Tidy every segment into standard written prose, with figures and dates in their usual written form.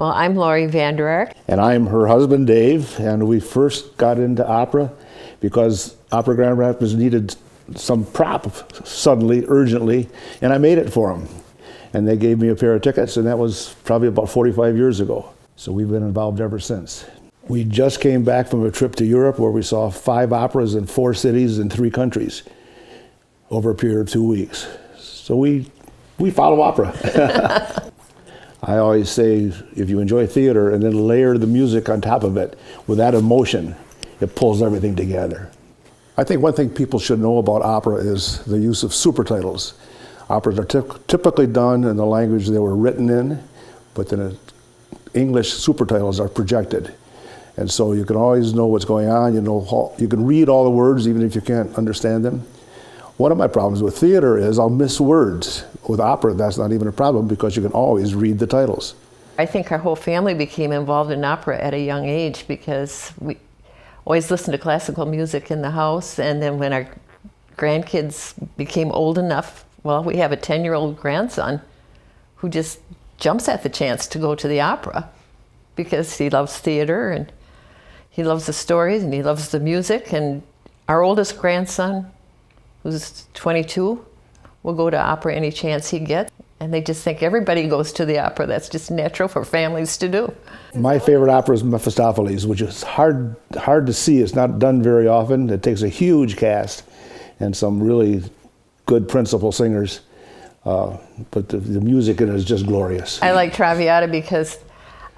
Well, I'm Lori VanderArk. And I'm her husband, Dave, and we first got into opera because Opera Grand Rapids needed some prop suddenly, urgently, and I made it for them. And they gave me a pair of tickets, and that was probably about 45 years ago. So we've been involved ever since. We just came back from a trip to Europe where we saw 5 operas in 4 cities in 3 countries over a period of 2 weeks. So we follow opera. I always say, if you enjoy theater and then layer the music on top of it with that emotion, it pulls everything together. I think one thing people should know about opera is the use of supertitles. Operas are typically done in the language they were written in, but then English supertitles are projected. And so you can always know what's going on, you can read all the words even if you can't understand them. One of my problems with theater is I'll miss words. With opera, that's not even a problem because you can always read the titles. I think our whole family became involved in opera at a young age because we always listened to classical music in the house, and then when our grandkids became old enough, well, we have a 10-year-old grandson who just jumps at the chance to go to the opera because he loves theater and he loves the stories and he loves the music. And our oldest grandson, who's 22, will go to opera any chance he gets. And they just think everybody goes to the opera. That's just natural for families to do. My favorite opera is Mephistopheles, which is hard to see. It's not done very often. It takes a huge cast and some really good principal singers. But the music in it is just glorious. I like Traviata because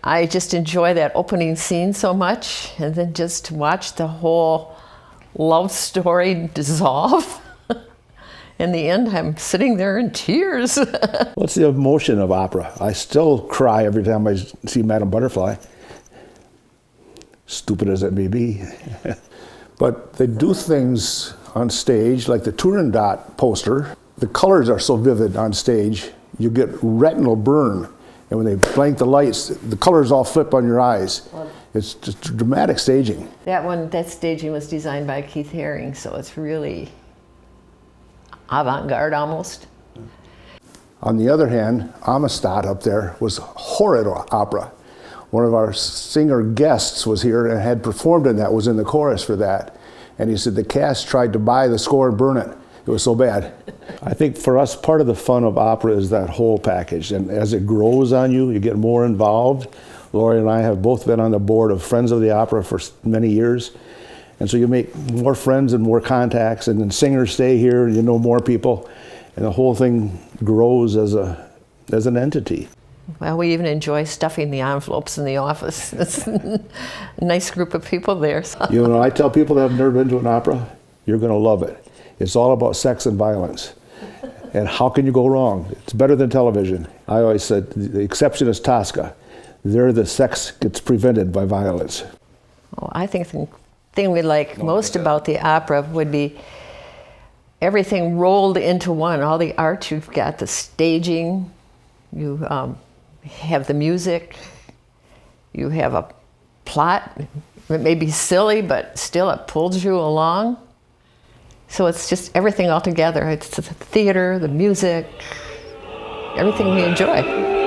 I just enjoy that opening scene so much, and then just watch the whole love story dissolve. In the end, I'm sitting there in tears. What's the emotion of opera? I still cry every time I see Madame Butterfly, stupid as it may be. But they do things on stage, like the Turandot poster. The colors are so vivid on stage, you get retinal burn. And when they blank the lights, the colors all flip on your eyes. It's just dramatic staging. That staging was designed by Keith Haring, so it's really avant-garde almost. On the other hand, Amistad up there was horrid opera. One of our singer guests was here and had performed in that, was in the chorus for that. And he said the cast tried to buy the score and burn it. It was so bad. I think for us, part of the fun of opera is that whole package. And as it grows on you, you get more involved. Lori and I have both been on the board of Friends of the Opera for many years. And so you make more friends and more contacts, and then singers stay here, you know more people, and the whole thing grows as an entity. Well, we even enjoy stuffing the envelopes in the office. It's a nice group of people there. So. You know, I tell people that have never been to an opera, you're going to love it. It's all about sex and violence. And how can you go wrong? It's better than television. I always said the exception is Tosca. There the sex gets prevented by violence. Oh, I think the thing we like most about the opera would be everything rolled into one. All the art, you've got the staging, you have the music, you have a plot. It may be silly, but still it pulls you along. So it's just everything all together. It's the theater, the music, everything we enjoy.